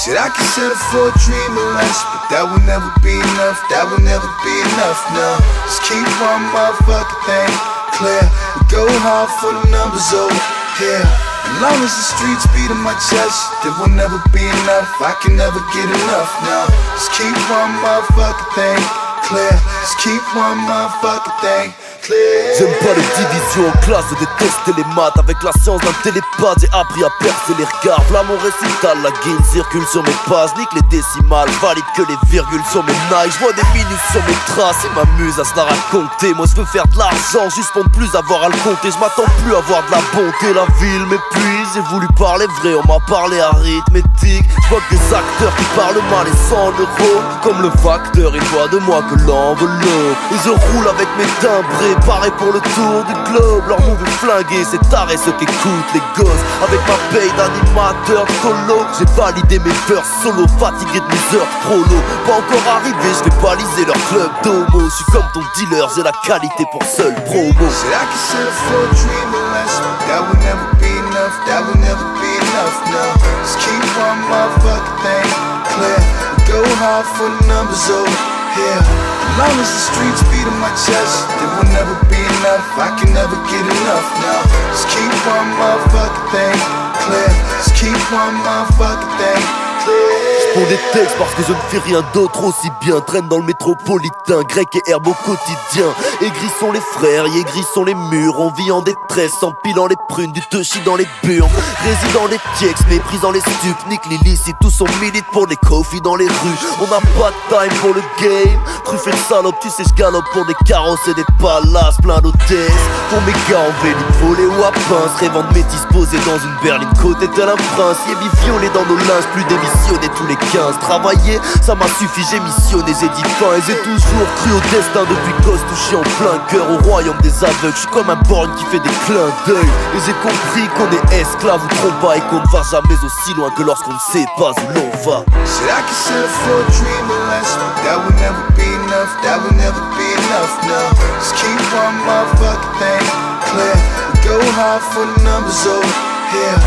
Shit, I can settle for a dream or less, but that will never be enough, that will never be enough, no. Just keep one motherfucking thing clear. We go hard for the numbers over here. As long as the streets beat in my chest, there will never be enough, I can never get enough, no. Just keep one motherfucking thing clear. Just keep one motherfucking thing clear. J'aime pas les divisions en classe, je déteste les maths. Avec la science d'un télépathe, j'ai appris à percer les regards. Là mon récital, la guine circule sur mes pages. Nique les décimales, valide que les virgules sur mes nailles. J'vois des minus sur mes traces et m'amuse à se la raconter. Moi je veux faire de l'argent juste pour ne plus avoir à le compter. Je m'attends plus à voir de la bonté, la ville m'épuise. J'ai voulu parler vrai, on m'a parlé arithmétique. J'vois que des acteurs qui parlent mal et sans le rôle. Comme le facteur, il voit de moi que l'enveloppe. Et je roule avec mes timbrés, pareil pour le tour du globe. Leur move est flingué, c'est taré ceux qui écoutent les gosses. Avec ma paye d'animateur de colo, j'ai validé mes verses solo, fatigué de mes heures prolo. Pas encore arrivé, je vais baliser leur club d'homo. Je suis comme ton dealer, j'ai la qualité pour seul promo. Shit, I can settle for a dream or less, but that will never be enough, that will never be enough, no. Just keep one motherfucking thing clear. We go hard for the numbers over here. As long as the streets beat in my chest, there will never be enough, I can never get enough, no. Just keep one motherfucking thing clear. Just keep one motherfucking thing clear. Pour des textes parce que je ne fais rien d'autre aussi bien. Traîne dans le métropolitain, grec et herbe au quotidien. Aigris sont les frères, aigris sont les murs. On vit en détresse, empilant les prunes, du touchy dans les burnes. Résident les tiex, méprisant les stupes. Nique l'illicite, tous on milite pour des coffees dans les rues. On n'a pas de time pour le game. Truffé le salope, tu sais j'galope pour des carrosses et des palaces plein d'hôtesses. Pour mes gars en vélo, volés ou à pince. Rêvant de métis posés dans une berline côté tel un prince. Yébi violé dans nos linges, plus démissionné tous les 15. Travailler, ça m'a suffi, j'ai missionné, j'ai dit fin. Et j'ai toujours cru au destin depuis gosse, touché en plein cœur au royaume des aveugles. J'suis comme un borgne qui fait des clins d'œil. Et j'ai compris qu'on est esclave ou trop bas, et qu'on ne va jamais aussi loin que lorsqu'on ne sait pas où l'on va. Shit, I can settle for a dream or less, but that will never be enough, that will never be enough, no. Just keep one motherfucking thing clear. We go hard for the numbers over here.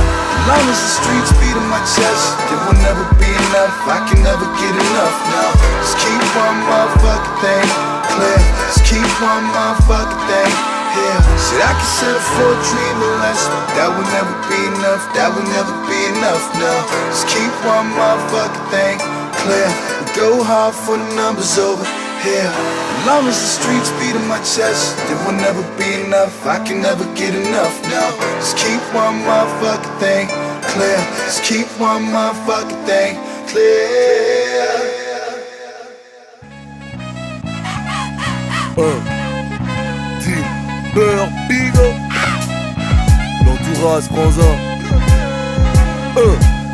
As long as the streets beat in my chest, there will never be enough, I can never get enough, no. Just keep one motherfucking thing clear. Just keep one motherfucking thing here. Shit, I can settle for a dream or less, but that will never be enough, that will never be enough, no. Just keep one motherfucking thing clear. We go hard for the numbers over here. As long as the streets beat in my chest, there will never be enough, I can never get enough, no. Just keep one motherfucking thing clear. Just keep one motherfucking thing clear. Team Beurre Bigo, l'entourage Franzin.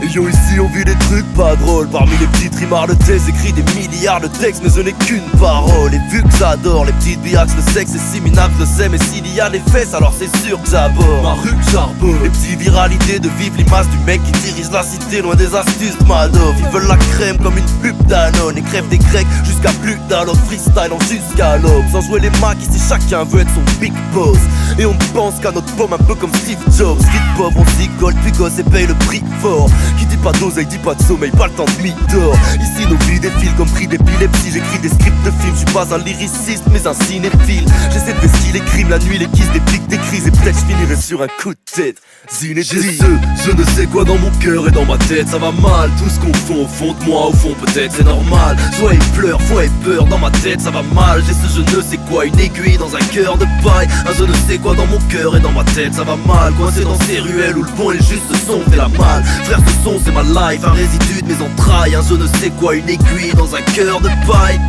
Et yo ici on vit des trucs pas drôles. Parmi les petites rimards de thèse, écrit des milliards de textes, mais je n'ai qu'une parole. Et vu que j'adore les petites biacs, le sexe est si minable, je sais. Mais s'il y a des fesses, alors c'est sûr que j'aborde ma rue que j'arbore. Les petits viralités de vivre l'image du mec qui dirige la cité, loin des astuces de Madoff. Ils veulent la crème comme une pub Danone, et crèvent des grecs jusqu'à plus d'un autre freestyle en jusqu'à l'aube. Sans jouer les macs, ici chacun veut être son big boss. Et on ne pense qu'à notre pomme un peu comme Steve Jobs. Vite pauvre, on s'igole, puis gosse et paye le prix fort. Qui dit pas d'oseille, dit pas de sommeil, pas le temps de mytho. Ici nos vies défilent comme pris d'épilepsie. J'écris des scripts de films, je suis pas un lyriciste mais un cinéphile. J'essaie de vestir les crimes, la nuit les kisses, des pics, des crises. Et peut-être je finirai sur un coup de tête. J'ai je ne sais quoi dans mon cœur et dans ma tête. Ça va mal, tout ce qu'on fait au fond de moi, au fond peut-être c'est normal. Soit il pleure, fois il peur, dans ma tête ça va mal. J'ai ce je ne sais quoi, une aiguille dans un cœur de paille. Un je ne sais quoi dans mon cœur et dans ma tête ça va mal. Coincé dans ces ruelles où le bon et le juste son fait la malle. Frère ce son c'est ma life, un résidu de mes entrailles. Un je ne sais quoi, une aiguille dans un cœur de paille.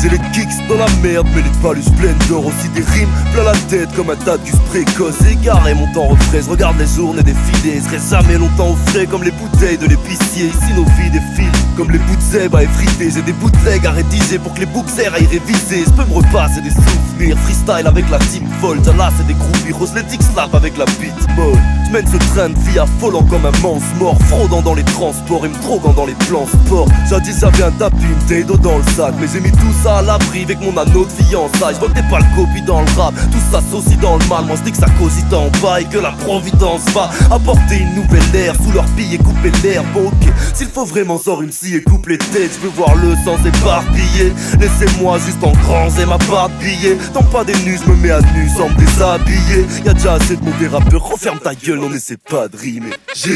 J'ai les kicks dans la merde, mais les palus pleines d'or. Aussi des rimes plein la tête comme un tadgus précoce. Égaré mon temps refraise, regarde les journées défiler. Serait jamais longtemps au frais comme les bouteilles de l'épicier. Ici nos vies défilent comme les bouts de zèbre à effriter. J'ai des bootlegs à rédiger pour que les bookers aillent réviser. Je peux me repasser des souvenirs, freestyle avec la team folle. Là c'est des groupies, rose les dicks slap avec la beat molle. J'mène ce train de vie affolant comme un manche mort, fraudant dans les transports et me droguant dans les plans sport. Jadis j'avais un tapis, une d'eau dans le sac, mais j'ai mis tout ça à l'abri avec mon notre fiançailles. Je vois que t'es pas le copie dans le rap, tout ça s'associe dans le mal. Moi je dis que ça cosite en bas et que la providence va apporter une nouvelle ère sous leurs pieds et couper l'herbe. Ok, s'il faut vraiment sort une scie et coupe les têtes, je veux voir le sang s'éparpiller. Laissez-moi juste en grands et ma part de billets. Tant pas des nus, je me mets à nu sans me déshabiller. Y'a déjà assez de mauvais rappeurs, referme ta gueule, on essaie pas de rimer. J'ai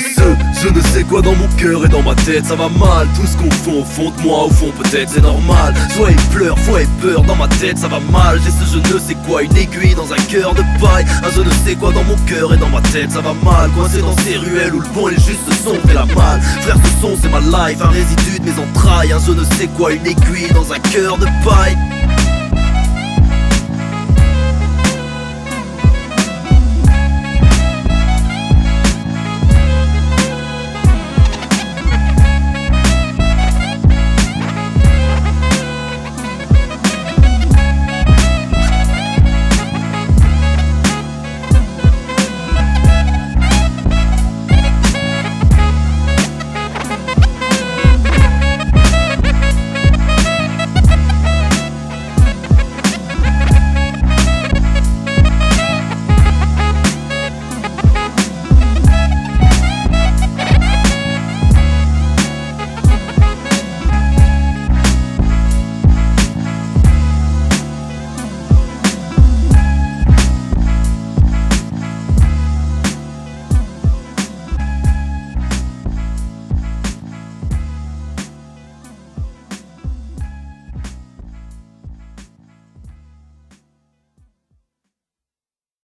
je ne sais quoi dans mon cœur et dans ma tête, ça va mal. Tout ce qu'on fait au fond de moi, au fond peut-être c'est normal. Soit il pleure, fois il peur, dans ma tête ça va mal. J'ai ce je ne sais quoi, une aiguille dans un cœur de paille. Un je ne sais quoi dans mon cœur et dans ma tête ça va mal. Coincé dans ces ruelles où le bon et le juste son fait la malle. Frère ce son c'est ma life, un résidu de mes entrailles. Un je ne sais quoi, une aiguille dans un cœur de paille.